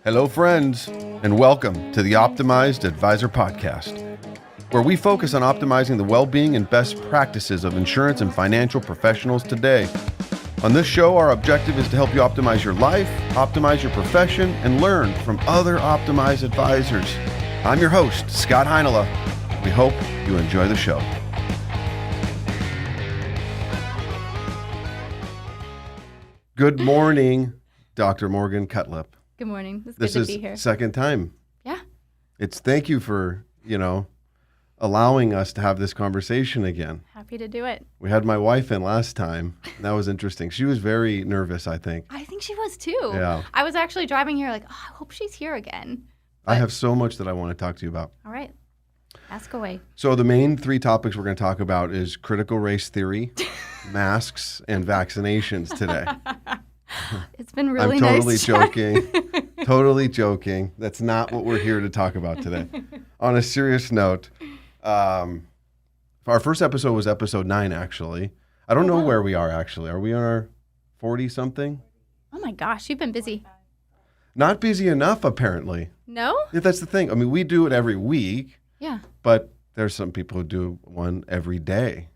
Hello, friends, and welcome to the Optimized Advisor Podcast, where we focus on optimizing the well-being and best practices of insurance and financial professionals today. On this show, our objective is to help you optimize your life, optimize your profession, and learn from other optimized advisors. I'm your host, Scott Heinela. We hope you enjoy the show. Good morning, Dr. Morgan Cutlip. Good morning. It's This good is to be here. second time. Yeah. Thank you for, allowing us to have this conversation again. Happy to do it. We had my wife in last time. That was interesting. She was very nervous, I think. I think she was too. Yeah. I was actually driving here like, I hope she's here again. I have so much that I want to talk to you about. All right. Ask away. So the main three topics we're going to talk about is critical race theory, masks, and vaccinations today. It's been really I'm totally nice. joking. Totally joking. That's not what we're here to talk about today. On a serious note, our first episode was episode 9, actually. I don't know where we are, actually. Are we on our 40-something? Oh my gosh, you've been busy. Not busy enough, apparently. No? Yeah, that's the thing. I mean, we do it every week, Yeah. but there's some people who do one every day.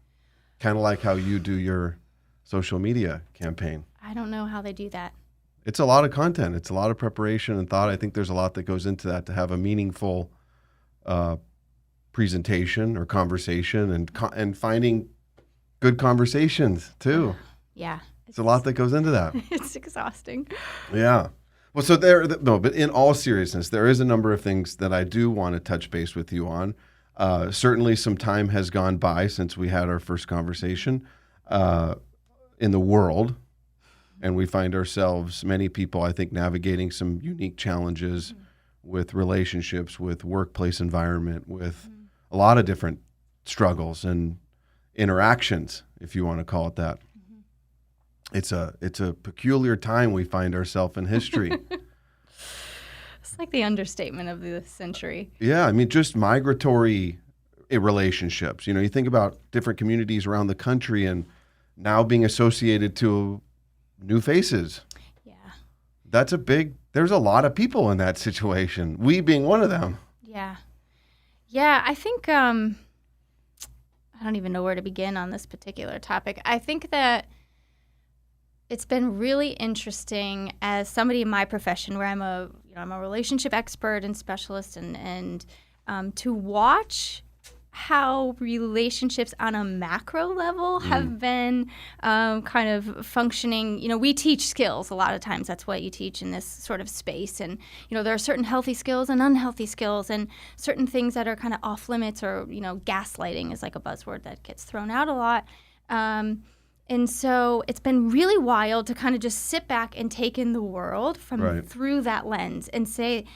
Kind of like how you do your social media campaign. I don't know how they do that. It's a lot of content. It's a lot of preparation and thought. I think there's a lot that goes into that to have a meaningful presentation or conversation and finding good conversations too. Yeah. It's a lot that goes into that. It's exhausting. Yeah. Well, so but in all seriousness, there is a number of things that I do want to touch base with you on. Certainly some time has gone by since we had our first conversation in the world. And we find ourselves, many people, I think, navigating some unique challenges with relationships, with workplace environment, with a lot of different struggles and interactions, if you want to call it that. It's a peculiar time we find ourselves in history. It's like the understatement of the century. Yeah, I mean, just migratory relationships. You think about different communities around the country and now being associated to new faces. Yeah. There's a lot of people in that situation, we being one of them. Yeah. Yeah, I think, I don't even know where to begin on this particular topic. I think that it's been really interesting as somebody in my profession where I'm a relationship expert and specialist and to watch how relationships on a macro level have been kind of functioning. We teach skills a lot of times. That's what you teach in this sort of space. And, there are certain healthy skills and unhealthy skills and certain things that are kind of off limits or, gaslighting is like a buzzword that gets thrown out a lot. And so it's been really wild to kind of just sit back and take in the world from through that lens and see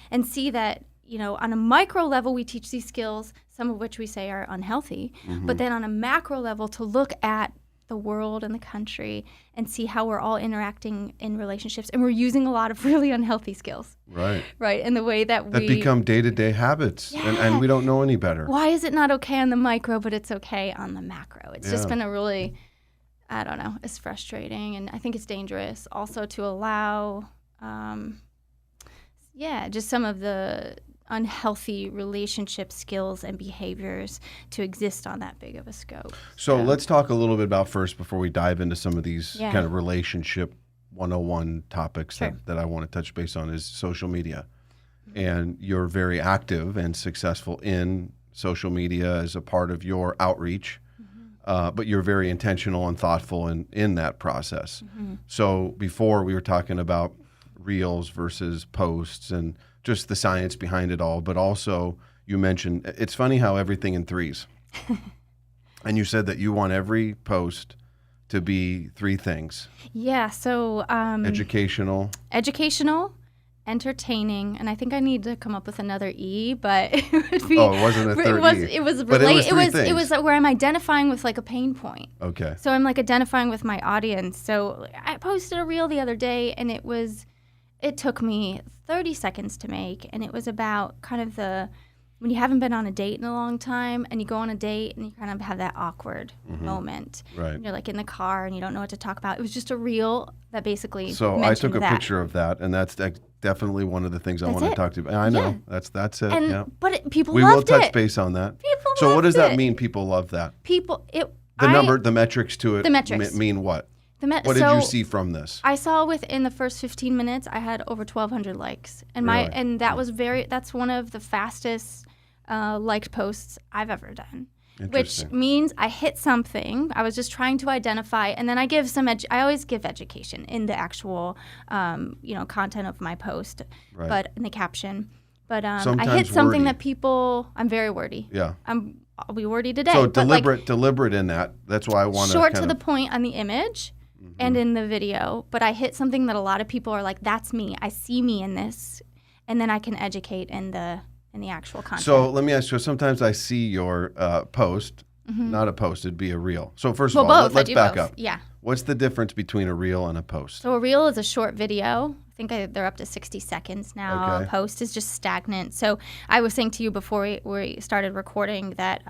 that, on a micro level, we teach these skills, some of which we say are unhealthy, but then on a macro level to look at the world and the country and see how we're all interacting in relationships. And we're using a lot of really unhealthy skills. Right. Right. And the way that become day-to-day habits and we don't know any better. Why is it not okay on the micro, but it's okay on the macro? It's just been a really, I don't know, it's frustrating. And I think it's dangerous also to allow, just some of the unhealthy relationship skills and behaviors to exist on that big of a scope. So let's talk a little bit about first before we dive into some of these kind of relationship 101 topics that I want to touch base on is social media. And you're very active and successful in social media as a part of your outreach, but you're very intentional and thoughtful in that process. So before we were talking about reels versus posts and just the science behind it all, but also you mentioned, it's funny how everything in threes. And you said that you want every post to be 3 things. Yeah, so educational, entertaining, and I think I need to come up with another E, but it would be. Oh, it wasn't a third E. It was but it was where I'm identifying with like a pain point. Okay. So I'm like identifying with my audience. So I posted a reel the other day, and it took me 30 seconds to make, and it was about kind of the when you haven't been on a date in a long time and you go on a date and you kind of have that awkward moment. Right. And you're like in the car and you don't know what to talk about. It was just a reel that basically So I took a picture of that, and that's definitely one of the things I want to talk to you about. I know. That's it. And, But people we loved it. We will touch base on that. People So what does that it. mean, people love that? The metrics to it the metrics. mean what? What did you see from this? I saw within the first 15 minutes, I had over 1,200 likes. And that's one of the fastest liked posts I've ever done. Which means I hit something. I was just trying to identify, and then I give I always give education in the actual, content of my post, but in the caption. But I hit something that people. I'm very wordy. Yeah. I'll be wordy today. So deliberate in that. That's why I want to short to the point on the image, and in the video. But I hit something that a lot of people are like, "That's me. I see me in this," and then I can educate in the actual content. So let me ask you, sometimes I see your post, not a post, it'd be a reel. So first of all, let's back up. Yeah. What's the difference between a reel and a post? So a reel is a short video. I think they're up to 60 seconds now. Okay. A post is just stagnant. So I was saying to you before we started recording that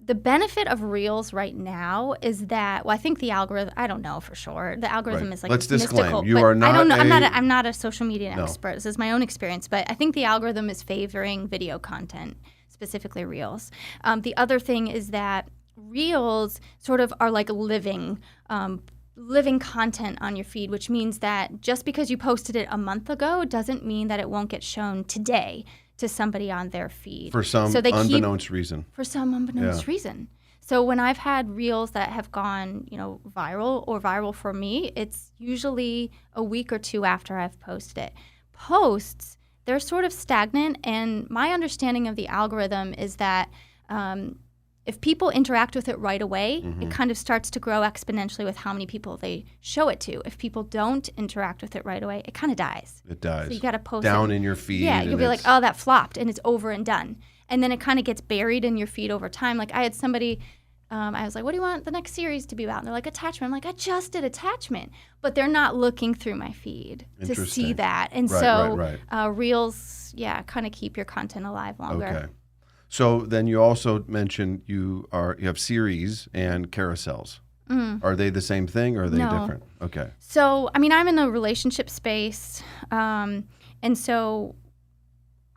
the benefit of reels right now is that, I think the algorithm, I don't know for sure. The algorithm is like Let's mystical. disclaim, you are not I'm not a social media expert. This is my own experience, but I think the algorithm is favoring video content, specifically reels. The other thing is that reels sort of are like living content on your feed, which means that just because you posted it a month ago doesn't mean that it won't get shown today to somebody on their feed. For some unbeknownst reason. For some unbeknownst reason. So when I've had reels that have gone, viral for me, it's usually a week or two after I've posted it. Posts, they're sort of stagnant, and my understanding of the algorithm is that if people interact with it right away, it kind of starts to grow exponentially with how many people they show it to. If people don't interact with it right away, it kind of dies. It dies. So you got to post down in your feed. Yeah, you'll be like, oh, that flopped, and it's over and done. And then it kind of gets buried in your feed over time. Like I had somebody, I was like, what do you want the next series to be about? And they're like, attachment. I'm like, I just did attachment. But they're not looking through my feed to see that. And reels, kind of keep your content alive longer. Okay. So then you also mentioned you have series and carousels. Are they the same thing or are they different? Okay. So, I'm in a relationship space. And so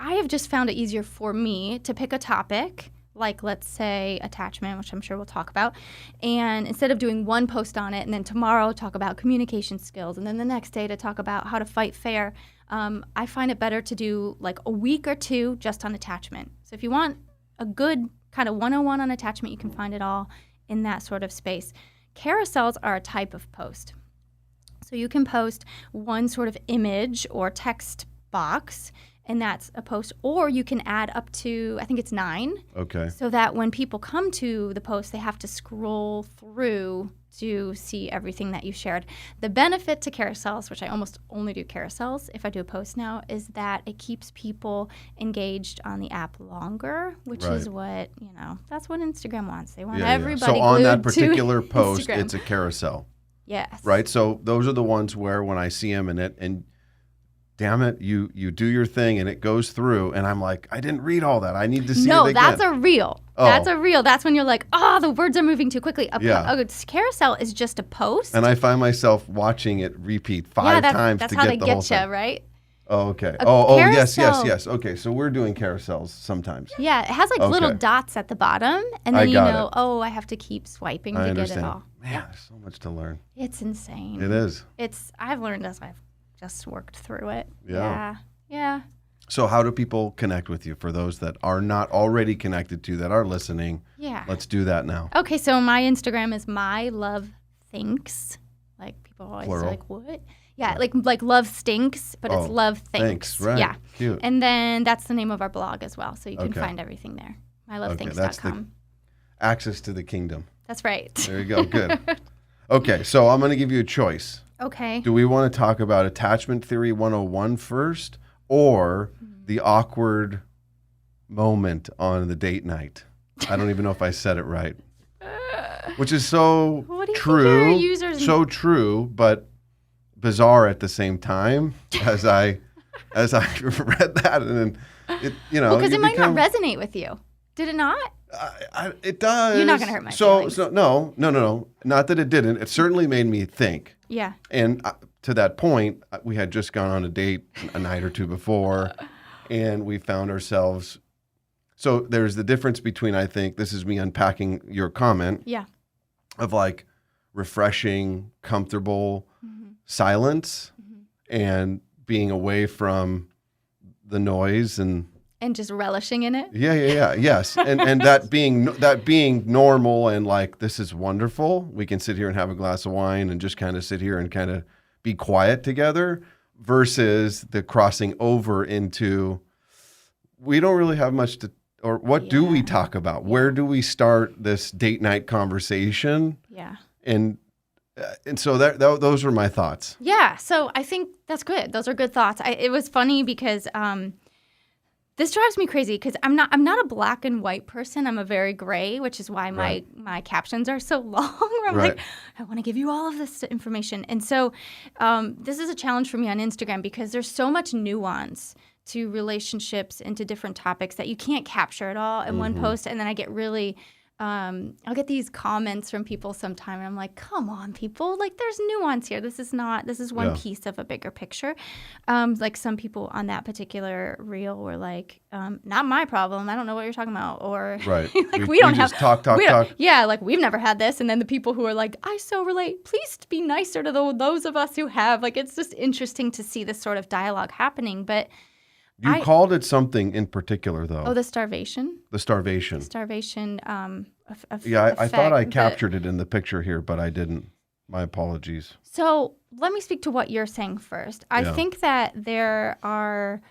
I have just found it easier for me to pick a topic, like let's say attachment, which I'm sure we'll talk about. And instead of doing one post on it and then tomorrow talk about communication skills and then the next day to talk about how to fight fair, I find it better to do like a week or two just on attachment. So if you want a good kind of 101 on attachment, you can find it all in that sort of space. Carousels are a type of post. So you can post one sort of image or text box, and that's a post. Or you can add up to, I think it's 9. Okay. So that when people come to the post, they have to scroll through to see everything that you shared. The benefit to carousels, which I almost only do carousels if I do a post now, is that it keeps people engaged on the app longer, which is what, that's what Instagram wants. They want everybody So on that glued particular to post, Instagram. it's a carousel. Yes. Right? So those are the ones where when I see them in it, and damn it, you do your thing and it goes through, and I'm like, I didn't read all that. I need to see it again. No, that's a reel. Oh. That's a reel. That's when you're like, the words are moving too quickly. A carousel is just a post. And I find myself watching it repeat 5 times to get the whole thing. That's how they get you, right? Oh, okay. Yes. Okay, so we're doing carousels sometimes. Yeah, it has like little dots at the bottom, and then I have to keep swiping to get it all. Man, there's so much to learn. It's insane. It is. I've learned as I've just worked through it. Yeah. So how do people connect with you? For those that are not already connected to, that are listening, let's do that now. Okay, so my Instagram is mylovethinks. Like people always Plural. are like, what? Yeah, like love stinks, but it's love thinks. Right. Yeah. Cute. And then that's the name of our blog as well, so you can find everything there. mylovethinks.com. That's the access to the kingdom. That's right. There you go. Good. Okay, so I'm going to give you a choice. Okay. Do we want to talk about Attachment Theory 101 first, or the awkward moment on the date night? I don't even know if I said it right. Which is so true, but bizarre at the same time, as I as I read that, and then it, because it might not resonate with you. Did it not? It does. You're not going to hurt my feelings. So no. Not that it didn't. It certainly made me think. Yeah. And to that point, we had just gone on a date a night or two before, and we found ourselves. So there's the difference between, I think, this is me unpacking your comment. Yeah. Of like refreshing, comfortable silence and being away from the noise and just relishing in it. Yeah. Yes. And that being normal and like, this is wonderful. We can sit here and have a glass of wine and just kind of sit here and kind of be quiet together versus the crossing over into, we don't really have much to, or what do we talk about? Where do we start this date night conversation? Yeah. And so those were my thoughts. Yeah. So I think that's good. Those are good thoughts. It was funny because this drives me crazy because I'm not a black and white person. I'm a very gray, which is why my captions are so long. Where I'm like, I want to give you all of this information. And so this is a challenge for me on Instagram because there's so much nuance to relationships and to different topics that you can't capture it all in one post. And then I get really I'll get these comments from people sometime, and I'm like, come on, people. Like, there's nuance here. This is one piece of a bigger picture. Like, some people on that particular reel were like, not my problem. I don't know what you're talking about. Or, like, we don't have... talk. Yeah, like, we've never had this. And then the people who are like, I so relate. Please be nicer to those of us who have. Like, it's just interesting to see this sort of dialogue happening. But... You called it something in particular, though. Oh, the starvation? The starvation. Starvation. I thought I captured it in the picture here, but I didn't. My apologies. So let me speak to what you're saying first. I think that there are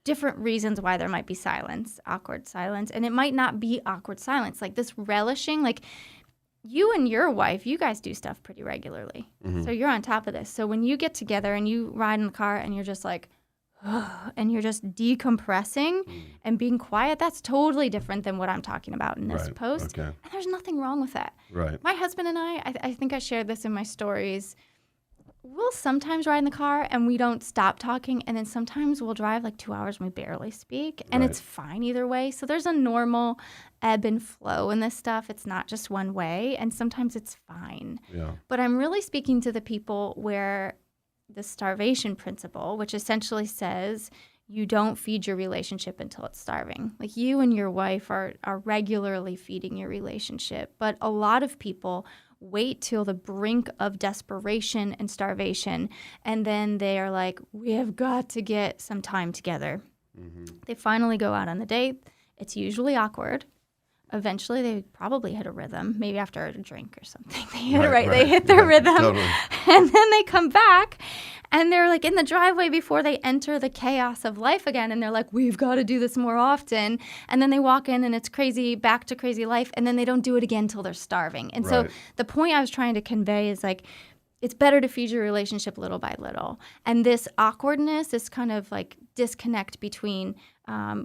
different reasons why there might be silence, awkward silence, and it might not be awkward silence. Like this relishing, like you and your wife, you guys do stuff pretty regularly. So you're on top of this. So when you get together and you ride in the car and you're just like, and you're just decompressing and being quiet, that's totally different than what I'm talking about in this post. Okay. And there's nothing wrong with that. Right. My husband and I think I shared this in my stories, we'll sometimes ride in the car and we don't stop talking, and then sometimes we'll drive like 2 hours and we barely speak, and it's fine either way. So there's a normal ebb and flow in this stuff. It's not just one way, and sometimes it's fine. Yeah. But I'm really speaking to the people where the starvation principle, which essentially says you don't feed your relationship until it's starving. Like you and your wife are regularly feeding your relationship. But a lot of people wait till the brink of desperation and starvation, and then they are like, we have got to get some time together. They finally go out on the date. It's usually awkward. Eventually, they probably hit a rhythm, maybe after a drink or something. They hit it right. They hit their rhythm. Totally. And then they come back, and they're like in the driveway before they enter the chaos of life again. And they're like, we've got to do this more often. And then they walk in, and it's crazy, back to crazy life. And then they don't do it again until they're starving. And so the point I was trying to convey is like, it's better to feed your relationship little by little. And this awkwardness, this kind of like disconnect between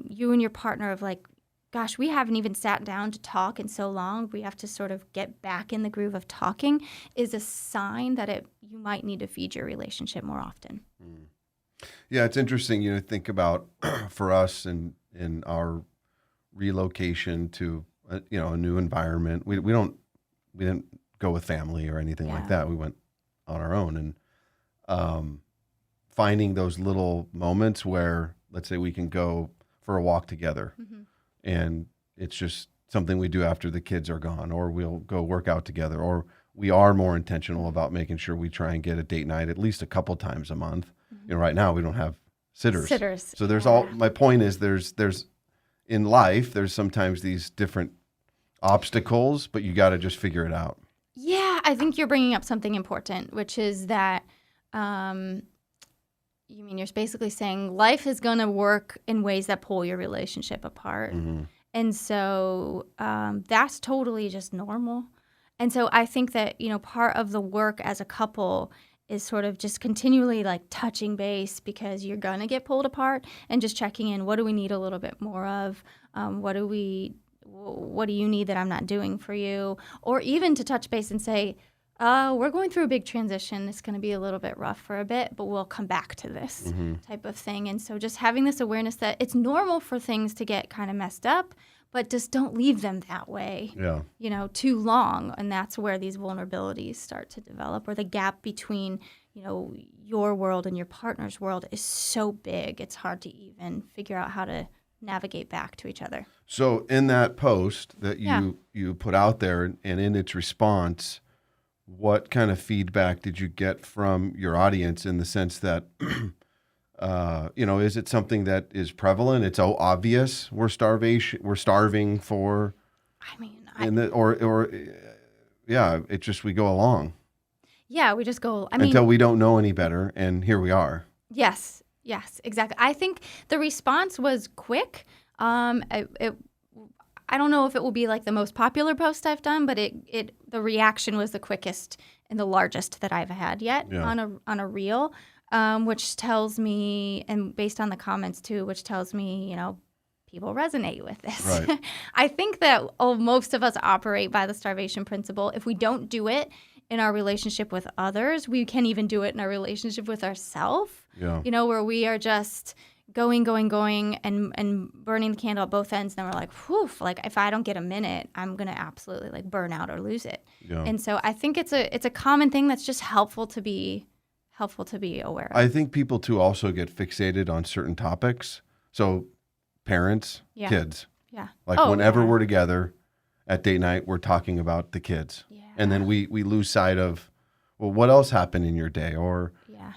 you and your partner of like, gosh, we haven't even sat down to talk in so long. We have to sort of get back in the groove of talking, is a sign that you might need to feed your relationship more often. Yeah, it's interesting, think about for us in our relocation to a new environment. We didn't go with family or anything like that. We went on our own, and finding those little moments where, let's say, we can go for a walk together. And it's just something we do after the kids are gone, or we'll go work out together, or we are more intentional about making sure we try and get a date night at least a couple times a month. Right now we don't have sitters. So there's my point is there's in life, there's sometimes these different obstacles, but you got to just figure it out. Yeah, I think you're bringing up something important, which is that you're basically saying life is going to work in ways that pull your relationship apart. And so that's totally just normal. And so I think that, part of the work as a couple is sort of just continually like touching base, because you're going to get pulled apart, and just checking in. What do we need a little bit more of? What do you need that I'm not doing for you? Or even to touch base and say, We're going through a big transition. It's going to be a little bit rough for a bit, but we'll come back to this type of thing. And so just having this awareness that it's normal for things to get kind of messed up, but just don't leave them that way, too long. And that's where these vulnerabilities start to develop, or the gap between, your world and your partner's world is so big, it's hard to even figure out how to navigate back to each other. So in that post that you put out there and in its response, what kind of feedback did you get from your audience in the sense that, is it something that is prevalent? It's so obvious we're starving for. I mean, it's just we go along. Yeah, we just go. Until we don't know any better, and here we are. Yes, exactly. I think the response was quick. I don't know if it will be like the most popular post I've done, but the reaction was the quickest and the largest that I've had yet on a reel, which tells me, and based on the comments too, which tells me, people resonate with this. Right. I think that most of us operate by the starvation principle. If we don't do it in our relationship with others, we can even do it in our relationship with ourselves. Yeah. Where we are just going and burning the candle at both ends. And then we're like, whew, like if I don't get a minute, I'm going to absolutely like burn out or lose it. Yeah. And so I think it's a common thing that's just helpful to be aware of. I think people too also get fixated on certain topics. So parents, kids. Yeah. Like whenever we're together at date night, we're talking about the kids. Yeah. And then we lose sight of, well, what else happened in your day? Or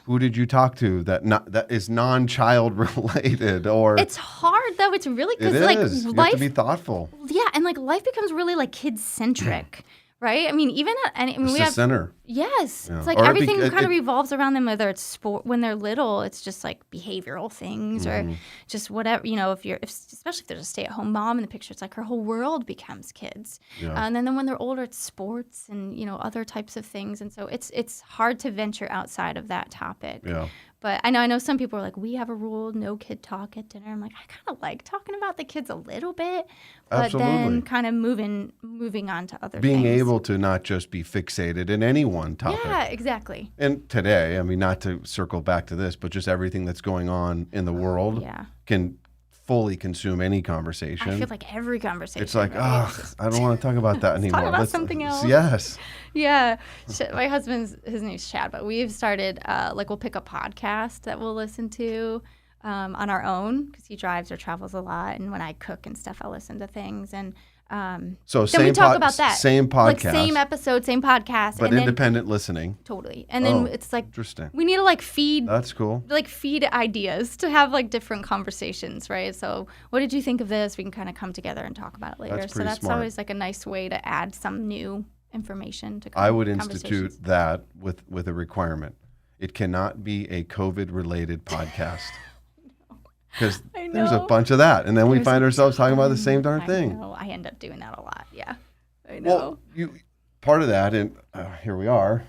who did you talk to that is non-child related? Or it's hard though. It's really because you life, have to be thoughtful. Yeah, and like life becomes really like kid centric, right? I mean, even we have center. Yes, Yeah. it's like everything kind of revolves around them. Whether it's sport when they're little, it's just like behavioral things or just whatever. Especially if there's a stay-at-home mom in the picture, it's like her whole world becomes kids. Yeah. And then when they're older, it's sports and other types of things. And so it's hard to venture outside of that topic. Yeah. But I know some people are like, we have a rule, no kid talk at dinner. I'm like, I kind of like talking about the kids a little bit, but Absolutely. then kind of moving on to other Being things. able to not just be fixated in any one topic. Yeah, exactly. And today, I mean, not to circle back to this, but just everything that's going on in the world can fully consume any conversation. I feel like every conversation. It's like, I don't want to talk about that anymore. Talk about something else. Yes. Yeah. My his name's Chad, but we've started, we'll pick a podcast that we'll listen to on our own because he drives or travels a lot. And when I cook and stuff, I'll listen to things. And so then we talk about that. Same podcast. Like same episode, same podcast. But and independent listening. Totally. And then it's like, interesting. We need to feed. That's cool. Feed ideas to have different conversations, right? So what did you think of this? We can kind of come together and talk about it later. That's so that's smart. always a nice way to add some new information to I would institute that with a requirement. It cannot be a COVID-related podcast. Because there's a bunch of that. And then we find ourselves talking about the same darn thing. I know. I end up doing that a lot. Yeah. I know. Well, part of that, and here we are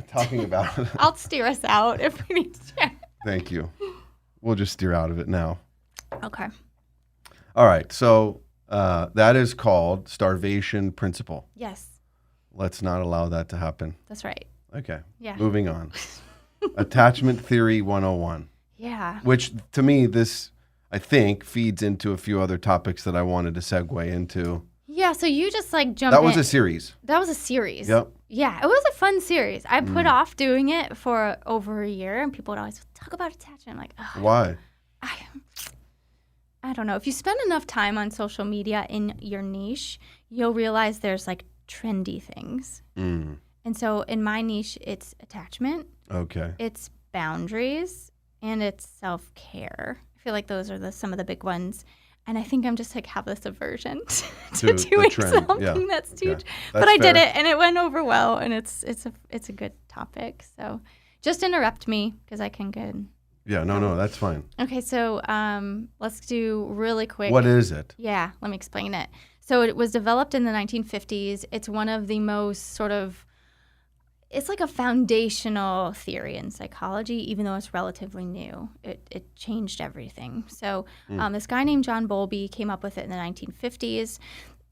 talking about it. I'll steer us out if we need to. Thank you. We'll just steer out of it now. Okay. All right. So that is called Starvation Principle. Yes. Let's not allow that to happen. That's right. Okay. Yeah. Moving on. Attachment Theory 101. Yeah. Which, to me, this, I think, feeds into a few other topics that I wanted to segue into. Yeah, so you just jumped in. That was a series. That was a series. Yep. Yeah, it was a fun series. I put off doing it for over a year, and people would always talk about attachment. I'm like, ugh. Why? I don't know. If you spend enough time on social media in your niche, you'll realize there's trendy things. Mm. And so in my niche, it's attachment. Okay. It's boundaries. And it's self-care. I feel like those are some of the big ones. And I think I'm just have this aversion to doing something that's too. That's but I did fair. it, and it went over well, and it's a good topic. So just interrupt me because I can good. Yeah, no, that's fine. Okay, so let's do really quick. What is it? Yeah, let me explain it. So it was developed in the 1950s. It's one of the most it's a foundational theory in psychology, even though it's relatively new. It changed everything. So this guy named John Bowlby came up with it in the 1950s.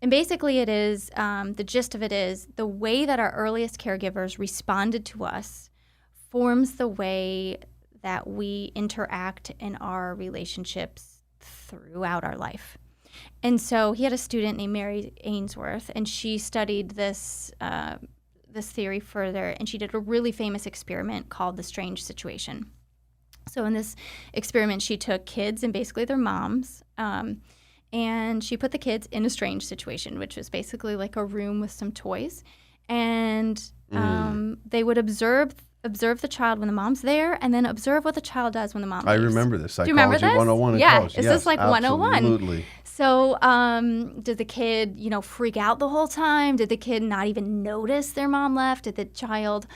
And basically it is, the gist of it is the way that our earliest caregivers responded to us forms the way that we interact in our relationships throughout our life. And so he had a student named Mary Ainsworth, and she studied this theory further, and she did a really famous experiment called the strange situation. So in this experiment, she took kids and basically their moms, and she put the kids in a strange situation, which was basically like a room with some toys. And they would observe the child when the mom's there, and then observe what the child does when the mom leaves. I remember this. Do you remember this? 101 in yeah. college. Is yes, this like 101? Absolutely. So did the kid, freak out the whole time? Did the kid not even notice their mom left? Did the child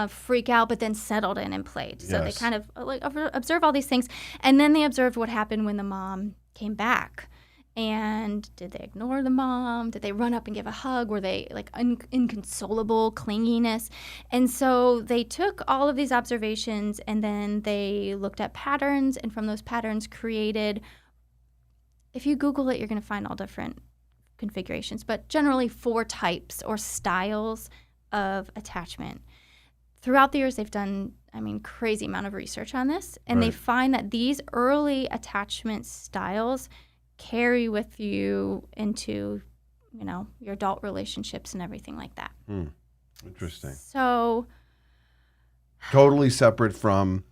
freak out but then settled in and played? So they kind of observe all these things. And then they observed what happened when the mom came back. And did they ignore the mom? Did they run up and give a hug? Were they like inconsolable, clinginess? And so they took all of these observations and then they looked at patterns, and from those patterns created, if you Google it, you're going to find all different configurations, but generally 4 types or styles of attachment. Throughout the years, they've done, crazy amount of research on this, and they find that these early attachment styles carry with you into, your adult relationships and everything like that. Interesting. So totally separate from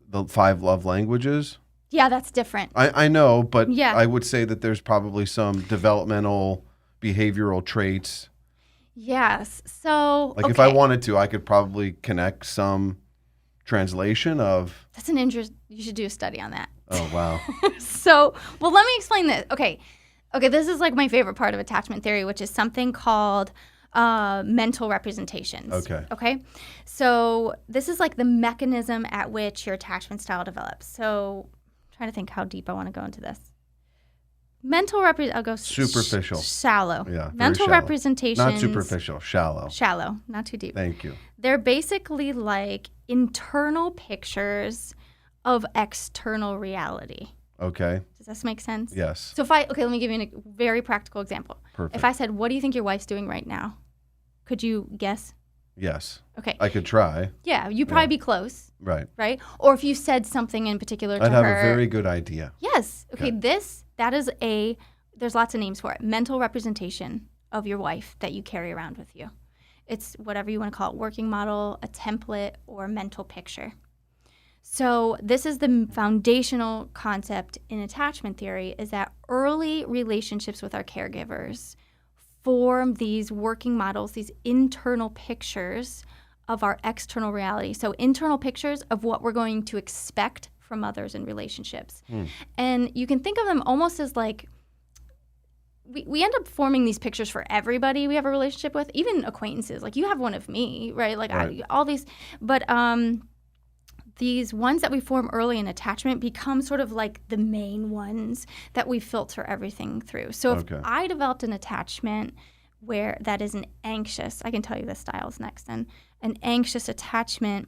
the 5 love languages. Yeah, that's different. I know, but yeah. I would say that there's probably some developmental behavioral traits. Yes. So if I wanted to, I could probably connect some translation of. That's an interest. You should do a study on that. Oh, wow. Let me explain this. Okay, this is like my favorite part of attachment theory, which is something called mental representations. Okay. So this is like the mechanism at which your attachment style develops. So I'm trying to think how deep I want to go into this. I'll go superficial. Shallow. Yeah. Mental representations. Not superficial, shallow. Shallow, not too deep. Thank you. They're basically like internal pictures of external reality. Okay. Does this make sense? Yes. So let me give you a very practical example. Perfect. If I said, what do you think your wife's doing right now? Could you guess? Yes. Okay. I could try. Yeah, you'd probably be close. Right. Right? Or if you said something in particular to her. I'd have a very good idea. Yes. Okay, there's lots of names for it. Mental representation of your wife that you carry around with you. It's whatever you want to call it, working model, a template, or a mental picture. So this is the foundational concept in attachment theory, is that early relationships with our caregivers form these working models, these internal pictures of our external reality. So internal pictures of what we're going to expect from others in relationships. And you can think of them almost as like, we end up forming these pictures for everybody we have a relationship with, even acquaintances. Like you have one of me, right? Like right. All these, but these ones that we form early in attachment become sort of like the main ones that we filter everything through. So if I developed an attachment where that is an anxious, I can tell you the styles next, and an anxious attachment,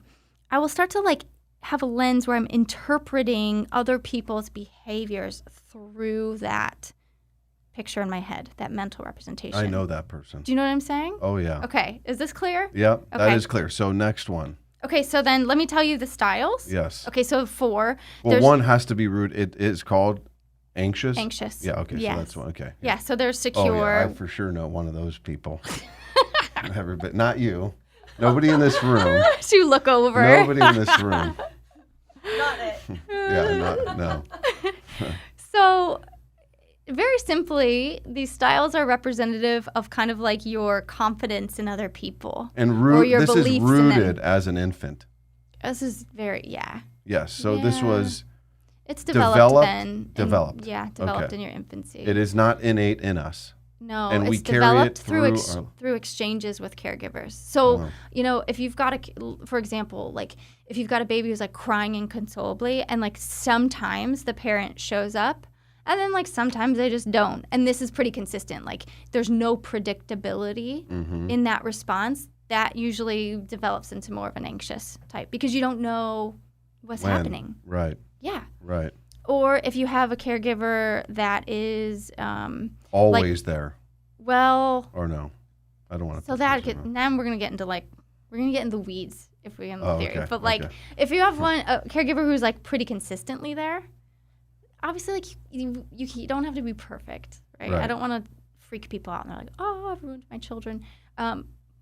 I will start to like have a lens where I'm interpreting other people's behaviors through that picture in my head, that mental representation. I know that person. Do you know what I'm saying? Oh, yeah. Okay. Is this clear? Yep, that is clear. So next one. Okay, so then let me tell you the styles. Yes. Okay, so 4. Well, one has to be root. It is called anxious? Anxious. Yeah, okay, yes. so that's one. Okay. Yeah, so there's secure. Oh, yeah, I for sure know one of those people. But not you. Nobody in this room. You look over. Nobody in this room. Not it. Yeah, no. So very simply, these styles are representative of kind of like your confidence in other people. And or your this beliefs is rooted as an infant. This is very, Yes, so this was it's developed then. Developed. Developed in your infancy. It is not innate in us. No, and it's we carry developed it through exchanges with caregivers. So, if you've got for example, like if you've got a baby who's like crying inconsolably, and like sometimes the parent shows up, and then like sometimes they just don't. And this is pretty consistent. Like there's no predictability in that response. That usually develops into more of an anxious type because you don't know what's happening. Right. Yeah. Right. Or if you have a caregiver that is always there. Well. Or no? I don't want to. So then we're gonna get into the weeds if we in the theory. Okay. But like, if you have a caregiver who's like pretty consistently there, obviously like you don't have to be perfect, right? I don't want to freak people out and they're like, oh, I've ruined my children.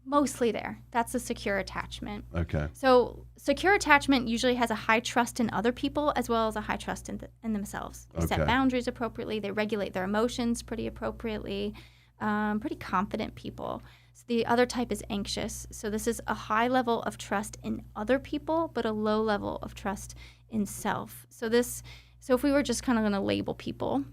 Mostly there. That's a secure attachment. Okay. So secure attachment usually has a high trust in other people as well as a high trust in themselves. They set boundaries appropriately. They regulate their emotions pretty appropriately. Pretty confident people. So the other type is anxious. So this is a high level of trust in other people, but a low level of trust in self. So if we were just kind of going to label people,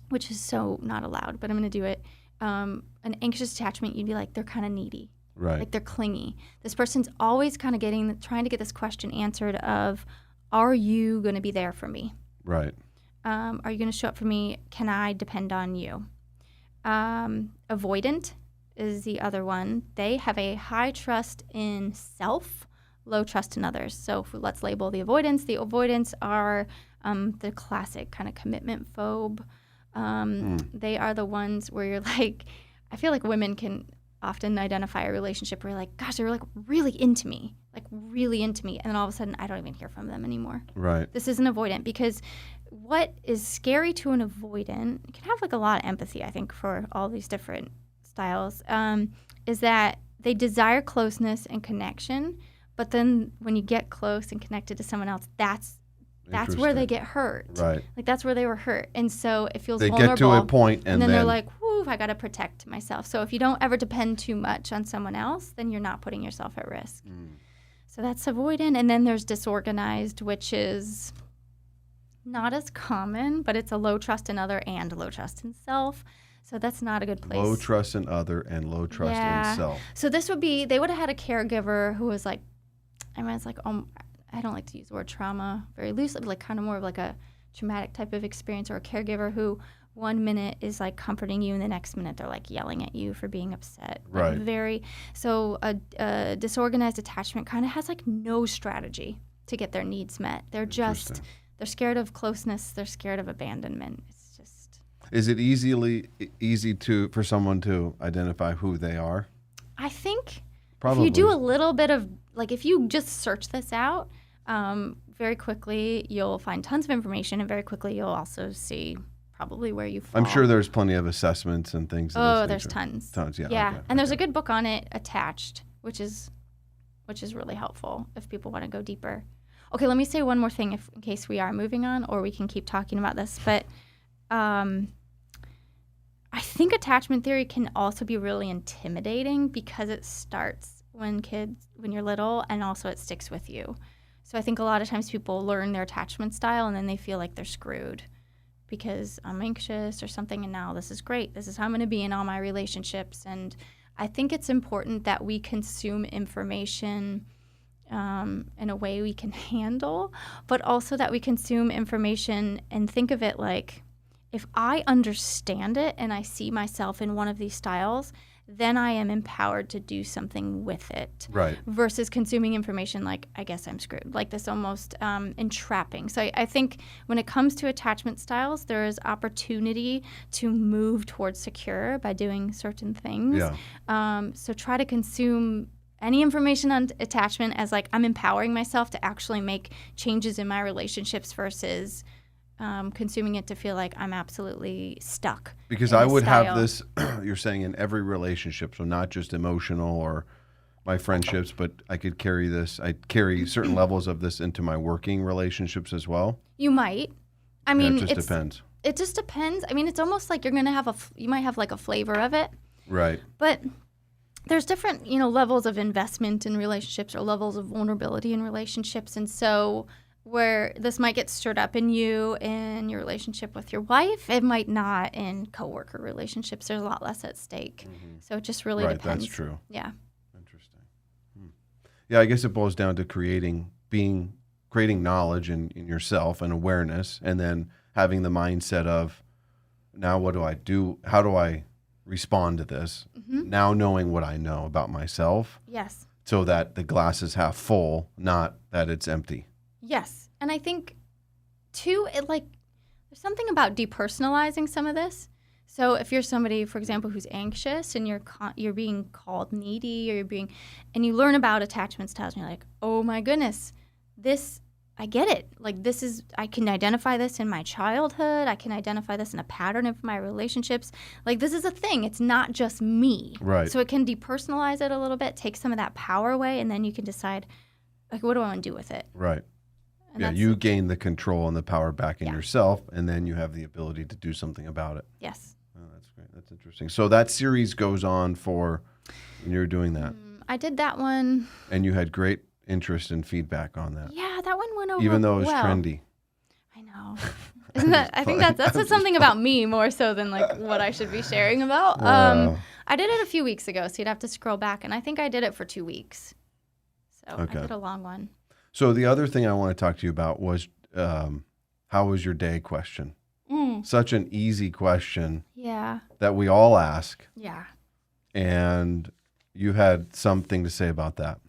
which is so not allowed, but I'm going to do it. An anxious attachment, you'd be like, they're kind of needy. Right. Like they're clingy. This person's always kind of trying to get this question answered of, are you going to be there for me? Right. Are you going to show up for me? Can I depend on you? Avoidant is the other one. They have a high trust in self, low trust in others. So let's label the avoidants. The avoidants are the classic kind of commitment phobe. They are the ones where you're like, I feel like women can often identify a relationship where you're like, gosh, they're like really into me. And then all of a sudden I don't even hear from them anymore. Right. This is an avoidant because what is scary to an avoidant, you can have like a lot of empathy, I think, for all these different styles, is that they desire closeness and connection, but then when you get close and connected to someone else, that's where they get hurt. Right. Like that's where they were hurt. And so it feels they vulnerable. Get to a point and then they're like, whoo, I got to protect myself. So if you don't ever depend too much on someone else, then you're not putting yourself at risk. So that's avoidant. And then there's disorganized, which is not as common, but it's a low trust in other and low trust in self. So that's not a good place. Low trust in other and low trust in self. So this would be, they would have had a caregiver who was like, it's like, I don't like to use the word trauma very loosely, but like kind of more of like a traumatic type of experience, or a caregiver who 1 minute is like comforting you and the next minute they're like yelling at you for being upset. Right. So a disorganized attachment kind of has like no strategy to get their needs met. They're they're scared of closeness. They're scared of abandonment. It's just. Is it easy for someone to identify who they are? I think Probably. If you do a little bit of, like if you just search this out, very quickly you'll find tons of information, and very quickly you'll also see probably where you fall. I'm sure there's plenty of assessments and things. There's tons. Yeah. Yeah, okay, and there's a good book on it, Attached, which is really helpful if people want to go deeper. Okay, let me say one more thing in case we are moving on, or we can keep talking about this. But I think attachment theory can also be really intimidating because it starts when you're little, and also it sticks with you. So I think a lot of times people learn their attachment style and then they feel like they're screwed because I'm anxious or something, and now this is great. This is how I'm going to be in all my relationships. And I think it's important that we consume information in a way we can handle, but also that we consume information and think of it like, if I understand it and I see myself in one of these styles, then I am empowered to do something with it. Right. Versus consuming information like, I guess I'm screwed, like this almost entrapping. So I think when it comes to attachment styles, there is opportunity to move towards secure by doing certain things. Yeah. So try to consume any information on attachment as like, I'm empowering myself to actually make changes in my relationships versus consuming it to feel like I'm absolutely stuck. Because I would have this, you're saying, in every relationship, so not just emotional or my friendships, but I could carry this. I carry certain levels of this into my working relationships as well. You might. I mean, it just depends. It just depends. I mean, it's almost like you're going to have you might have like a flavor of it. Right. But there's different, levels of investment in relationships or levels of vulnerability in relationships. And so where this might get stirred up in you in your relationship with your wife, it might not in coworker relationships. There's a lot less at stake. Mm-hmm. So it just really depends. Right, that's true. Yeah. Interesting. Yeah, I guess it boils down to creating knowledge in yourself and awareness, and then having the mindset of, now what do I do? How do I respond to this? Mm-hmm. Now knowing what I know about myself. Yes. So that the glass is half full, not that it's empty. Yes. And I think, too, there's something about depersonalizing some of this. So if you're somebody, for example, who's anxious and you're being called needy, or and you learn about attachment styles, and you're like, oh my goodness, I get it. Like I can identify this in my childhood. I can identify this in a pattern of my relationships. Like this is a thing. It's not just me. Right. So it can depersonalize it a little bit, take some of that power away, and then you can decide, like, what do I want to do with it? Right. And you gain the control and the power back in yourself, and then you have the ability to do something about it. Yes. Oh, that's great. That's interesting. So that series goes on for when you're doing that. I did that one. And you had great interest and feedback on that. Yeah, that one went over even though it was well. trendy. I know. Isn't that? I think that says something about me more so than like what I should be sharing about. Wow. I did it a few weeks ago, so you'd have to scroll back, and I think I did it for 2 weeks. So Okay. I did a long one. So the other thing I want to talk to you about was how was your day question. Such an easy question. Yeah. That we all ask. Yeah. And you had something to say about that.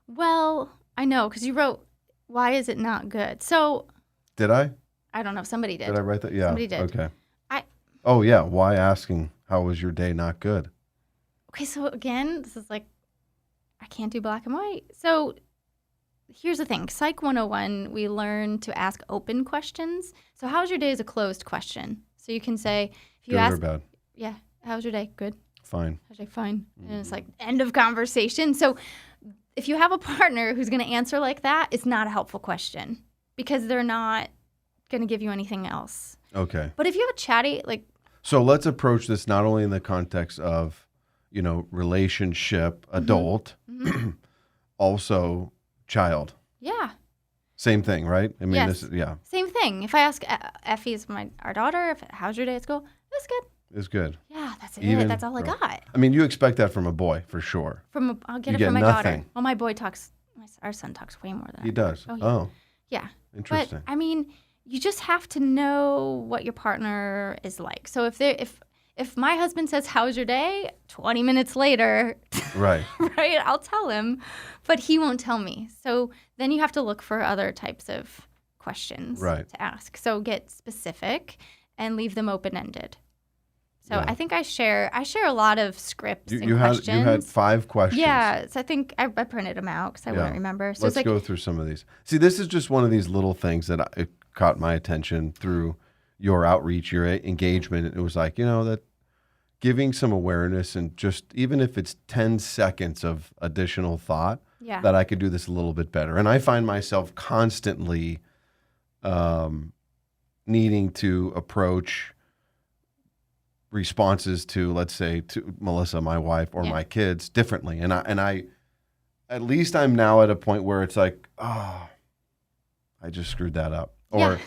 Well, I know, because you wrote, why is it not good? So. Did I? I don't know. Somebody did. Did I write that? Yeah. Somebody did. Okay. Oh, yeah. Why asking how was your day not good? Okay, so again, this is like, I can't do black and white. So here's the thing. Psych 101, we learn to ask open questions. So how's your day is a closed question. So you can say, if you Good ask. or bad? Yeah. How's your day? Good. Fine. How's your day? Fine. And it's like, end of conversation. So if you have a partner who's going to answer like that, it's not a helpful question because they're not going to give you anything else. Okay. But if you have a chatty, like. So let's approach this not only in the context of, relationship, adult, also child. Yeah. Same thing, right? I mean, Yes. yeah. Same thing. If I ask Effie, is our daughter, how's your day at school? It's good. It's good. Yeah, that's it. Even That's all I got. I mean, you expect that from a boy, for sure. I'll get You it get from my daughter. nothing. Well, my boy talks. Our son talks way more than He does. Oh, yeah. Oh, Yeah. interesting. But I mean, you just have to know what your partner is like. So if my husband says, "How's your day?" 20 minutes later, Right. right, I'll tell him, but he won't tell me. So then you have to look for other types of questions to ask. So get specific and leave them open-ended. So Yeah. I think I share a lot of scripts and You questions. had 5 questions. Yeah, so I think I printed them out because I wouldn't remember. So Let's go through some of these. See, this is just one of these little things that it caught my attention through your outreach, your engagement. It was like, that giving some awareness and just even if it's 10 seconds of additional thought, that I could do this a little bit better. And I find myself constantly needing to approach responses to, let's say, to Melissa, my wife, or my kids differently. And I, at least I'm now at a point where it's like, oh, I just screwed that up. Or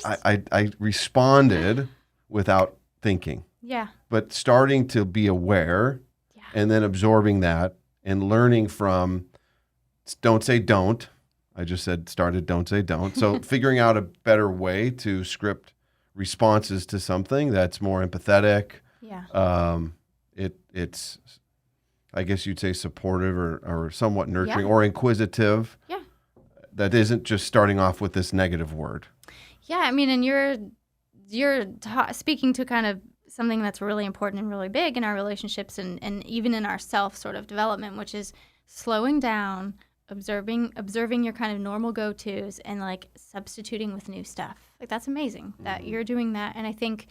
I responded without thinking. Yeah. But starting to be aware and then absorbing that and learning from don't say don't. I just said started don't say don't. So figuring out a better way to script responses to something that's more empathetic. Yeah. It's I guess you'd say supportive or somewhat nurturing or inquisitive. Yeah. That isn't just starting off with this negative word. Yeah, I mean, and you're speaking to kind of something that's really important and really big in our relationships and even in our self sort of development, which is slowing down, observing your kind of normal go-tos and like substituting with new stuff. Like that's amazing that you're doing that. And I think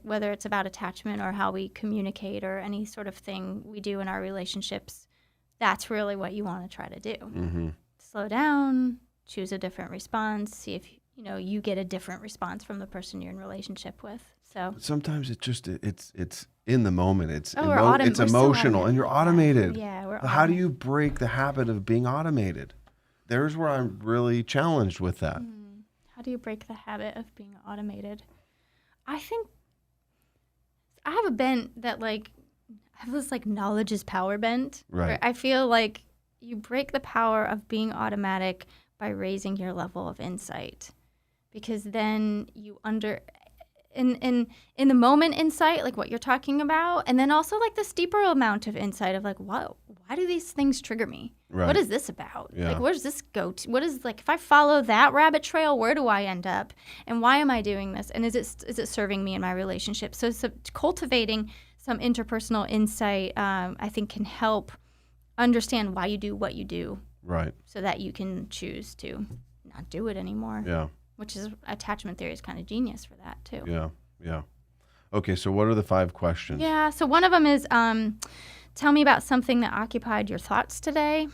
whether it's about attachment or how we communicate or any sort of thing we do in our relationships, that's really what you want to try to do. Mm-hmm. Slow down, choose a different response, see if you get a different response from the person you're in relationship with. So sometimes it's in the moment. It's it's emotional, and you're automated. Yeah, we're. How do you break the habit of being automated? There's where I'm really challenged with that. How do you break the habit of being automated? I think I have a bent that I have this knowledge is power bent. Right. Where I feel like you break the power of being automatic by raising your level of insight, because then in the moment insight, like what you're talking about, and then also like this deeper amount of insight of like, why do these things trigger me? Right. What is this about? Yeah. Like, where does this go to? What is, like, if I follow that rabbit trail, where do I end up? And why am I doing this? And is it serving me in my relationship? So cultivating some interpersonal insight, I think, can help understand why you do what you do. Right. So that you can choose to not do it anymore. Yeah. Which is, attachment theory is kind of genius for that too. Yeah. Yeah. Okay, so what are the 5 questions? Yeah, so one of them is, tell me about something that occupied your thoughts today.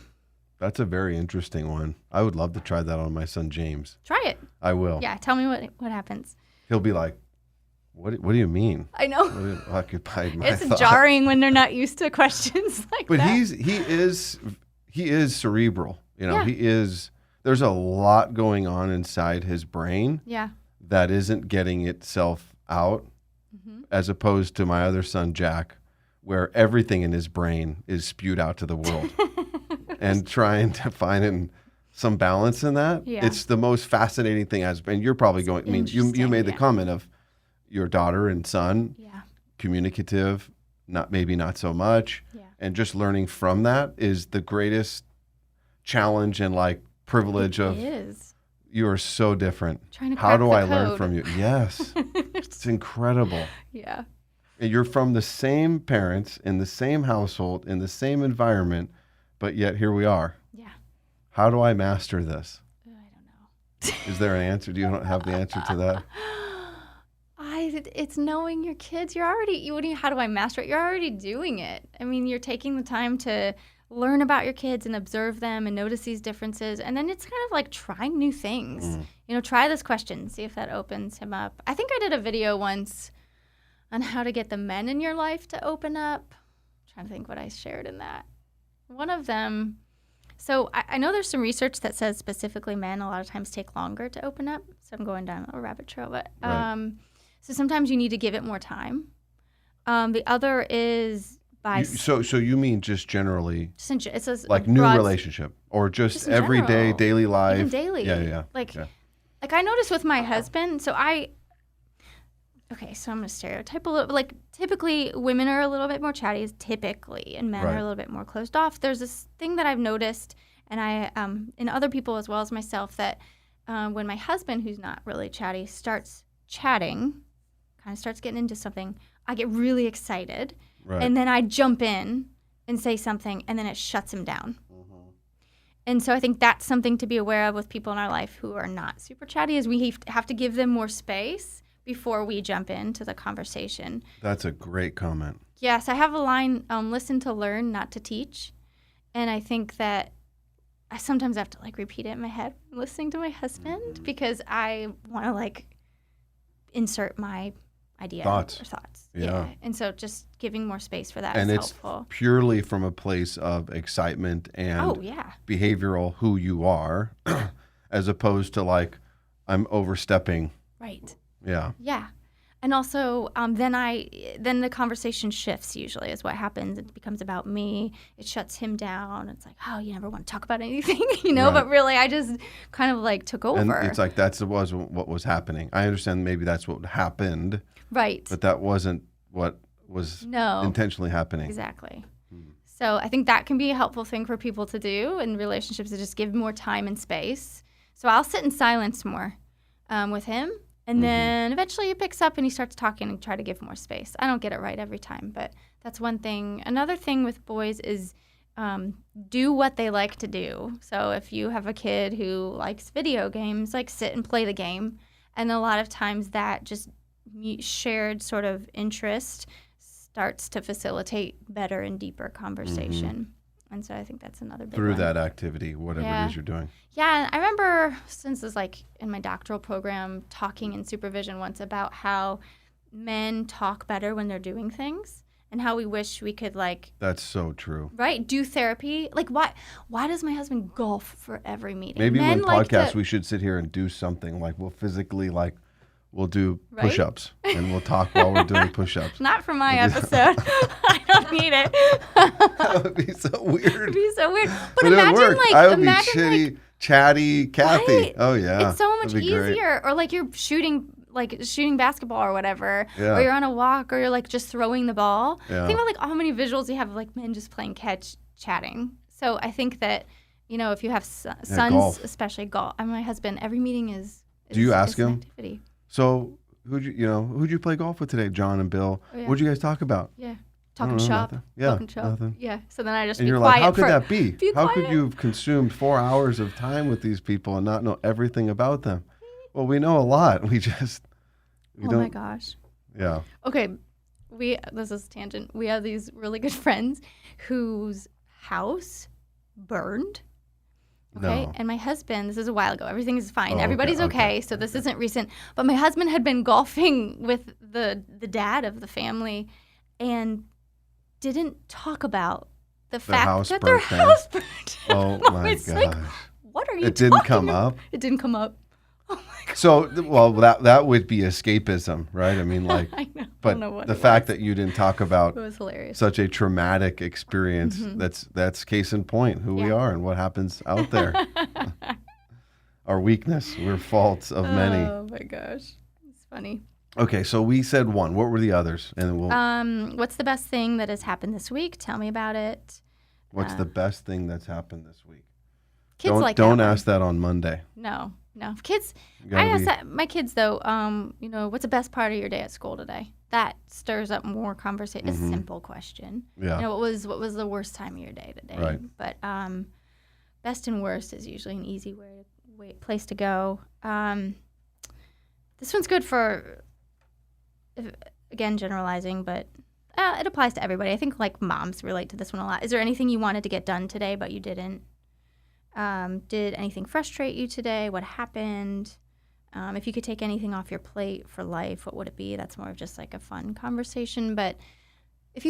That's a very interesting one. I would love to try that on my son James. Try it. I will. Yeah, tell me what happens. He'll be like, what do you mean? I know. What occupied my It's thoughts? jarring when they're not used to questions like But that. he is cerebral. There's a lot going on inside his brain that isn't getting itself out, as opposed to my other son, Jack, where everything in his brain is spewed out to the world. And trying to find some balance in that. Yeah. It's the most fascinating thing. And you're probably going, I mean, you made the comment of your daughter and son, communicative, maybe not so much. Yeah. And just learning from that is the greatest challenge and like privilege of. It is. You are so different. How do I learn from you? Yes. It's incredible. Yeah. And you're from the same parents, in the same household, in the same environment, but yet here we are. Yeah. How do I master this? I don't know. Is there an answer? Do you not have the answer to that? It's knowing your kids. You're already, how do I master it? You're already doing it. I mean, you're taking the time to learn about your kids and observe them and notice these differences. And then it's kind of like trying new things. Try this question, see if that opens him up. I think I did a video once on how to get the men in your life to open up. I'm trying to think what I shared in that. One of them, so I know there's some research that says specifically men a lot of times take longer to open up. So I'm going down a rabbit trail, but so sometimes you need to give it more time. The other is So you mean just generally, it's a like new relationship or just everyday general, daily life? Even daily. Yeah. Like I noticed with my husband, so I'm going to stereotype a little, like typically women are a little bit more chatty typically, and men are a little bit more closed off. There's this thing that I've noticed, and I, in other people as well as myself, that when my husband, who's not really chatty, starts chatting, kind of starts getting into something, I get really excited. Right. And then I jump in and say something, and then it shuts him down. And so I think that's something to be aware of with people in our life who are not super chatty, is we have to give them more space before we jump into the conversation. That's a great comment. Yes, I have a line, listen to learn, not to teach. And I think that I sometimes have to like repeat it in my head listening to my husband because I want to like insert my idea or thoughts. Yeah. And so just giving more space for that is helpful. And it's purely from a place of excitement and behavioral who you are as opposed to like I'm overstepping. Right. Yeah. Yeah. And also then the conversation shifts usually is what happens. It becomes about me. It shuts him down. It's like, oh, you never want to talk about anything, but really I just kind of like took over. And it's like what was happening. I understand maybe that's what happened. Right. But that wasn't what was intentionally happening. Exactly. So I think that can be a helpful thing for people to do in relationships, to just give more time and space. So I'll sit in silence more with him. And then eventually he picks up and he starts talking and try to give more space. I don't get it right every time, but that's one thing. Another thing with boys is do what they like to do. So if you have a kid who likes video games, like sit and play the game. And a lot of times that just shared sort of interest starts to facilitate better and deeper conversation. And so I think that's another big one. That activity, whatever it is you're doing. Yeah, I remember, since it's like in my doctoral program, talking in supervision once about how men talk better when they're doing things and how we wish we could like... That's so true. Right? Do therapy. Like why does my husband golf for every meeting? Maybe when podcasts we should sit here and do something like we'll physically like... We'll do push-ups, and we'll talk while we're doing push-ups. Not for my episode. I don't need it. That would be so weird. It would be so weird. But imagine like... I would be chatty Kathy. Right? Oh, yeah. It's so much easier. Or like you're shooting like shooting basketball or whatever, Yeah. or you're on a walk, or you're like just throwing the ball. Yeah. Think about like how many visuals you have of like men just playing catch, chatting. So I think that, you know, if you have sons, golf. especially golf. I mean, my husband, every meeting is Do you ask an him? activity. So who'd you play golf with today, John and Bill? Oh, yeah. What'd you guys talk about? Yeah. I Talking don't know, shop. nothing. Yeah, Talking shop. nothing. Yeah. So then I just And be you're quiet. like, how could that be? How quiet. could you have consumed 4 hours of time with these people and not know everything about them? Well, we know a lot. We Oh don't. my gosh. Yeah. Okay. This is a tangent. We have these really good friends whose house burned. Okay. No. And my husband, this is a while ago. Everything is fine. Oh, okay, Everybody's okay. So this isn't recent. But my husband had been golfing with the dad of the family and didn't talk about the fact house that their burnt down? house burned. Oh I my was gosh. like, what are you It didn't talking come about? up? It didn't come up. Oh my God. So, well, that would be escapism, right? I mean, like, I know. I but don't know what the it fact was. that you didn't talk about It was hilarious. such a traumatic experience, that's case in point who we Yeah. are and what happens out there. Our weakness, we're faults of many. Oh my gosh. It's funny. Okay, so we said one. What were the others? And then we'll. What's the best thing that has happened this week? Tell me about it. What's the best thing that's happened this week? Kids like don't that one. ask that on Monday. No. Kids. You gotta I ask be- that my kids though. You know, what's the best part of your day at school today? That stirs up more conversation. It's a simple question. Yeah. You know, what was the worst time of your day today? Right. But best and worst is usually an easy place to go. This one's good for, again, generalizing, but it applies to everybody. I think like moms relate to this one a lot. Is there anything you wanted to get done today but you didn't? Did anything frustrate you today? What happened? If you could take anything off your plate for life, what would it be? That's more of just like a fun conversation. But if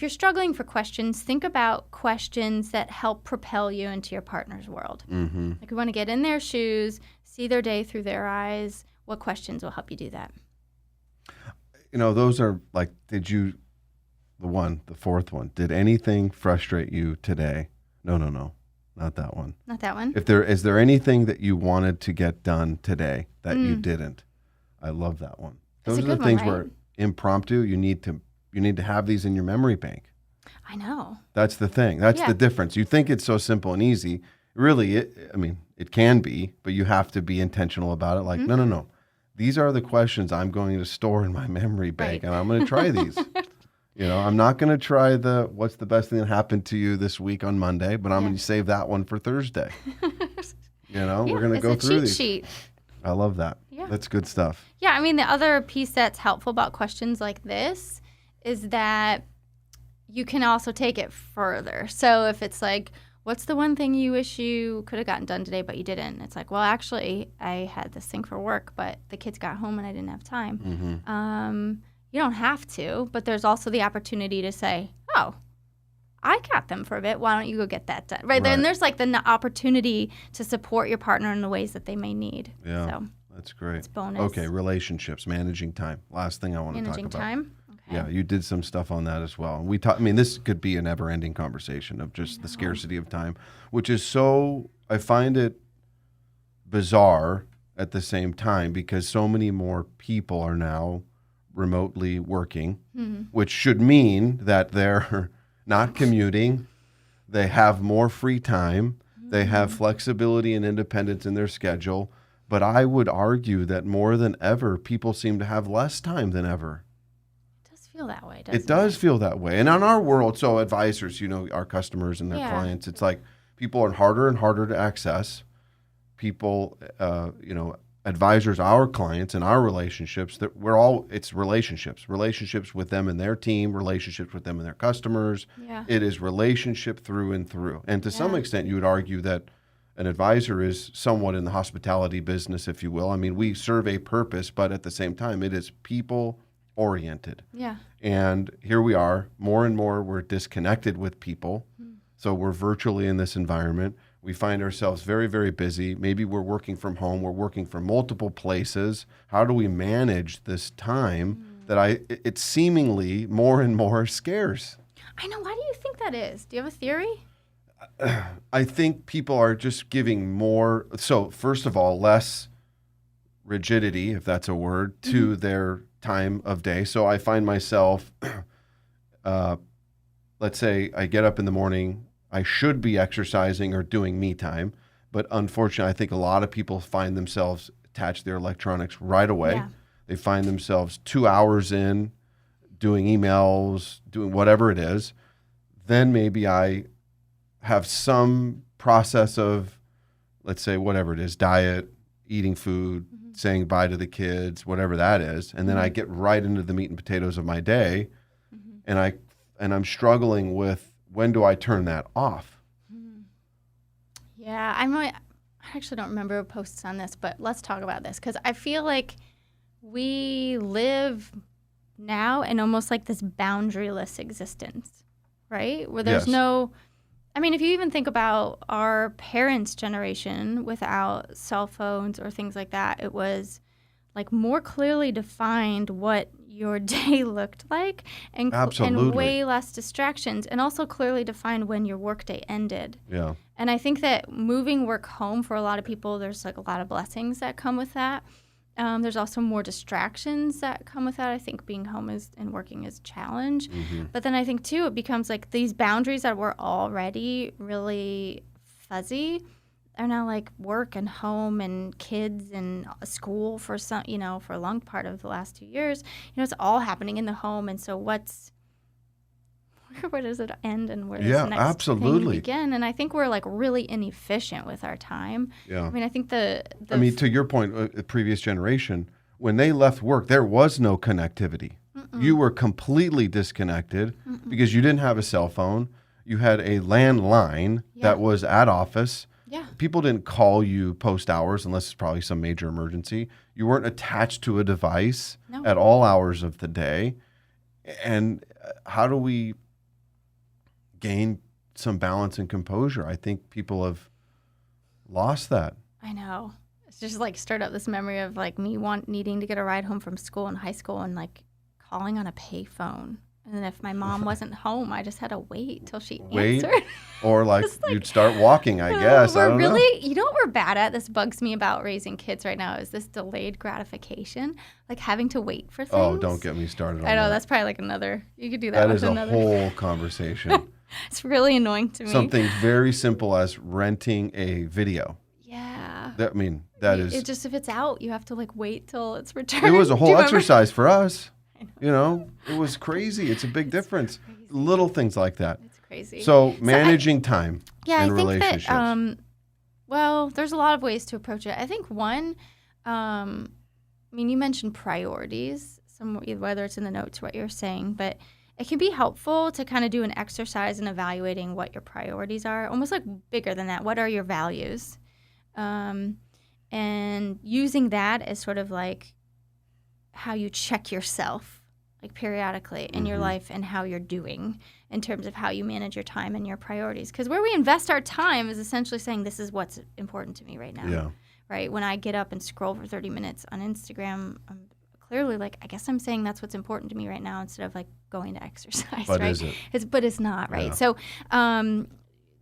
you're struggling for questions, think about questions that help propel you into your partner's world. Mm-hmm. Like we want to get in their shoes, see their day through their eyes. What questions will help you do that? You know, those are like, the fourth one. Did anything frustrate you today? No, not that one. Not that one. Is there anything that you wanted to get done today that you didn't? I love that one. That's Those a are the good one, things right? where impromptu, you need to have these in your memory bank. I know. That's the thing. That's the difference. You think it's so simple and easy. Really, it can be, but you have to be intentional about it. Like, no. These are the questions I'm going to store in my memory bank, and I'm going to try these. You know, I'm not going to try what's the best thing that happened to you this week on Monday, but I'm going to save that one for Thursday. You know, we're going to go through these. Sheet. I love that. Yeah. That's good stuff. Yeah, I mean, the other piece that's helpful about questions like this is that you can also take it further. So if it's like, what's the one thing you wish you could have gotten done today but you didn't? It's like, well, actually, I had this thing for work, but the kids got home and I didn't have time. Mm-hmm. You don't have to, but there's also the opportunity to say, oh, I got them for a bit. Why don't you go get that done? Right. Then there's like the opportunity to support your partner in the ways that they may need. Yeah, so that's great. it's bonus. Okay, relationships, managing time. Last thing I want to talk Managing about. time. Okay. Yeah, you did some stuff on that as well. And this could be a never-ending conversation of just the scarcity of time, which is I find it bizarre at the same time because so many more people are now remotely working, which should mean that they're not commuting, they have more free time, they have flexibility and independence in their schedule. But I would argue that more than ever, people seem to have less time than ever. It does feel that way, doesn't it? It does feel that way. And on our world, so advisors, our customers and their clients, it's like people are harder and harder to access. People, advisors, our clients and our relationships, it's relationships with them and their team, relationships with them and their customers. Yeah. It is relationship through and through. And to some extent, you would argue that an advisor is somewhat in the hospitality business, if you will. I mean, we serve a purpose, but at the same time, it is people oriented. Yeah. And here we are, more and more, we're disconnected with people. So we're virtually in this environment. We find ourselves very, very busy. Maybe we're working from home. We're working from multiple places. How do we manage this time that it's seemingly more and more scarce? I know. Why do you think that is? Do you have a theory? I think people are just giving more. So first of all, less rigidity, if that's a word, to their time of day. So I find myself, let's say I get up in the morning, I should be exercising or doing me time, but unfortunately, I think a lot of people find themselves attached to their electronics right away. Yeah. They find themselves 2 hours in doing emails, doing whatever it is. Then maybe I have some process of, let's say, whatever it is, diet, eating food, saying bye to the kids, whatever that is. And then I get right into the meat and potatoes of my day. And I'm struggling with, when do I turn that off? Yeah, I actually don't remember posts on this, but let's talk about this, because I feel like we live now in almost like this boundaryless existence, right? Where there's if you even think about our parents' generation without cell phones or things like that, it was like more clearly defined what your day looked like, and way less distractions, and also clearly defined when your workday ended. Yeah. And I think that moving work home, for a lot of people, there's like a lot of blessings that come with that. There's also more distractions that come with that. I think being home and working is a challenge. But then I think, too, it becomes like these boundaries that were already really fuzzy are now like work and home and kids and school for some, for a long part of the last 2 years. It's all happening in the home. And so where does it end and where does the next thing begin? And I think we're like really inefficient with our time. Yeah. I mean, I think to your point, the previous generation, when they left work, there was no connectivity. You were completely disconnected because you didn't have a cell phone. You had a landline that was at office. Yeah. People didn't call you post hours unless it's probably some major emergency. You weren't attached to a device at all hours of the day. And how do we gain some balance and composure? I think people have lost that. I know. It's just like stirred up this memory of like me needing to get a ride home from school in high school and like calling on a payphone. And then if my mom wasn't home, I just had to wait till she answered. Or like you'd start walking, I guess. I don't know. You know what we're bad at? This bugs me about raising kids right now is this delayed gratification, like having to wait for things. Oh, don't get me started on that. I know, that's probably like another, you could do that. That is a whole conversation. It's really annoying to me. Something very simple as renting a video. Yeah. That is. It just, if it's out, you have to like wait till it's returned. It was a whole exercise for us. It was crazy. It's a big difference. Crazy. Little things like that. It's crazy. So managing time and relationships. I think that, there's a lot of ways to approach it. I think one, you mentioned priorities, whether it's in the notes, what you're saying, but it can be helpful to kind of do an exercise in evaluating what your priorities are, almost like bigger than that. What are your values? And using that as sort of like how you check yourself, like periodically in your life, and how you're doing in terms of how you manage your time and your priorities. Because where we invest our time is essentially saying, this is what's important to me right now. Yeah. Right? When I get up and scroll for 30 minutes on Instagram, I'm clearly like, I guess I'm saying that's what's important to me right now instead of like going to exercise. But right? is it? But it's not, right? Yeah. So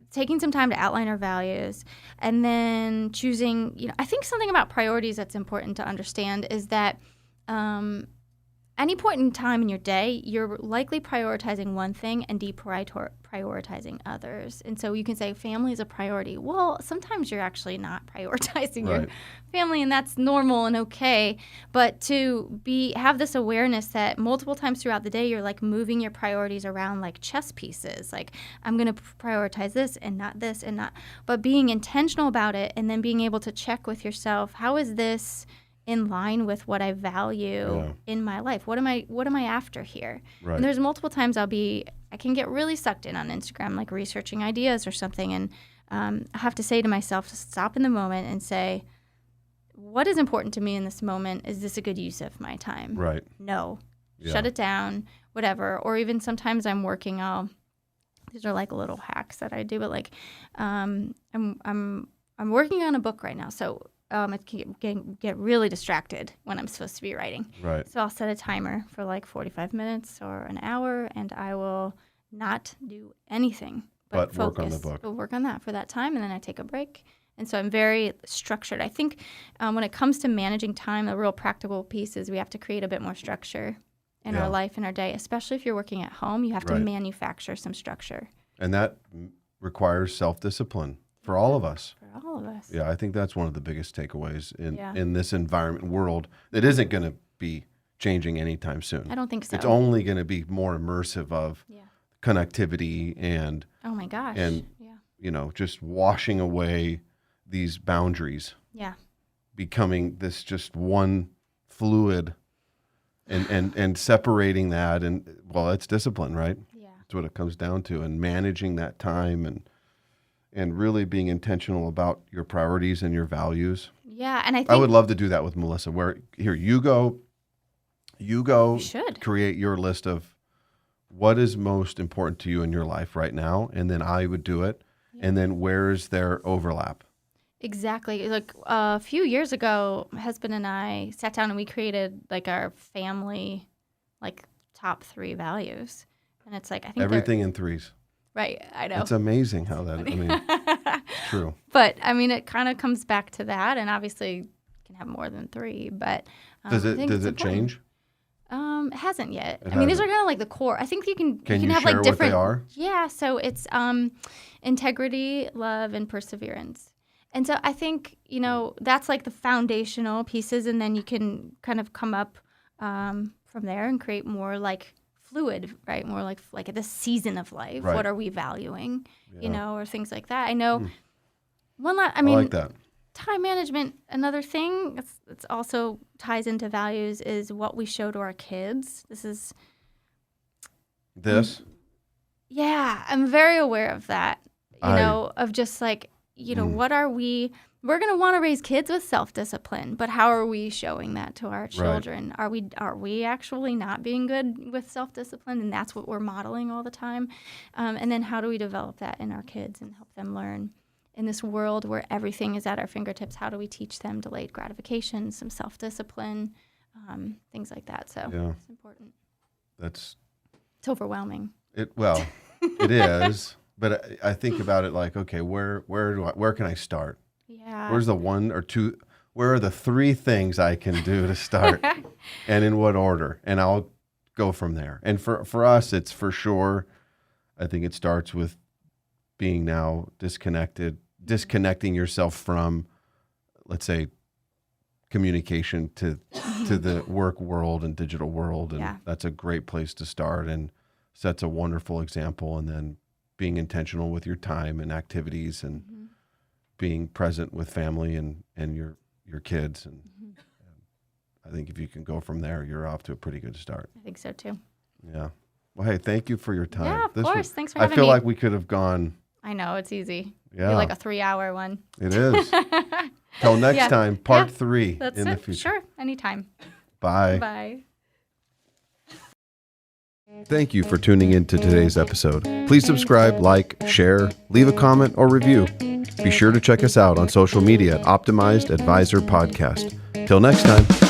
taking some time to outline our values, and then choosing, I think something about priorities that's important to understand is that any point in time in your day, you're likely prioritizing one thing and deprioritizing others. And so you can say family is a priority. Well, sometimes you're actually not prioritizing your family, and that's normal and okay. But to have this awareness that multiple times throughout the day, you're like moving your priorities around like chess pieces. Like, I'm going to prioritize this and not this and not. But being intentional about it, and then being able to check with yourself, how is this in line with what I value in my life? What am I after here? Right. And there's multiple times I can get really sucked in on Instagram, like researching ideas or something, and I have to say to myself, stop in the moment and say, what is important to me in this moment? Is this a good use of my time? Right. No. Yeah. Shut it down, whatever. Or even sometimes I'm working, these are like little hacks that I do, but like I'm working on a book right now, so it can get really distracted when I'm supposed to be writing. Right. So I'll set a timer for like 45 minutes or an hour, and I will not do anything but focus. Work on the book. But work on that for that time, and then I take a break, And so I'm very structured. I think when it comes to managing time, the real practical piece is we have to create a bit more structure in our life and our day, especially if you're working at home. You have to manufacture some structure. And that requires self-discipline for all of us. For all of us. Yeah, I think that's one of the biggest takeaways in this environment world that isn't going to be changing anytime soon. I don't think so. It's only going to be more immersive of connectivity and oh my gosh. And just washing away these boundaries. Yeah. Becoming this just one fluid and separating that, and well, it's discipline, right? Yeah. That's what it comes down to, and managing that time and really being intentional about your priorities and your values. Yeah, and I would love to do that with Melissa. Where here you go, you should create your list of what is most important to you in your life right now, and then I would do it, and then where's their overlap? Exactly. Like a few years ago, my husband and I sat down and we created like our family, like top 3 values. And it's like, I think everything in threes. Right. I know. It's amazing how that, true. But it kind of comes back to that. And obviously you can have more than 3, but does it change? It hasn't yet. These are kind of like the core. I think you can have share like different. What they are? Yeah. So it's integrity, love, and perseverance. And so I think, that's like the foundational pieces, and then you can kind of come up from there and create more like fluid, right? More like at this season of life. Right. What are we valuing, or things like that. I know I like that. Time management, another thing that's also ties into values is what we show to our kids. Yeah, I'm very aware of that, of just like, what are we're going to want to raise kids with self-discipline, but how are we showing that to our children? Right. Are we actually not being good with self-discipline, and that's what we're modeling all the time? And then how do we develop that in our kids and help them learn in this world where everything is at our fingertips? How do we teach them delayed gratification, some self-discipline, things like that? So it's important. It's overwhelming. It is. But I think about it like, okay, where can I start? Yeah. Where's the 1 or 2? Where are the 3 things I can do to start, and in what order? And I'll go from there. And for us, it's for sure. I think it starts with being now disconnecting yourself from, let's say, communication to the work world and digital world, and that's a great place to start and sets a wonderful example. And then being intentional with your time and activities, and being present with family and your kids. And I think if you can go from there, you're off to a pretty good start. I think so too. Yeah. Well, hey, thank you for your time. Yeah, of course. Thanks for having me. I feel like we could have gone. I know, it's easy. Yeah. Like a 3-hour one. It is. Till next time, part 3 That's in it. the future. Sure, anytime. Bye. Bye. Thank you for tuning in to today's episode. Please subscribe, like, share, leave a comment or review. Be sure to check us out on social media at Optimized Advisor Podcast. Till next time.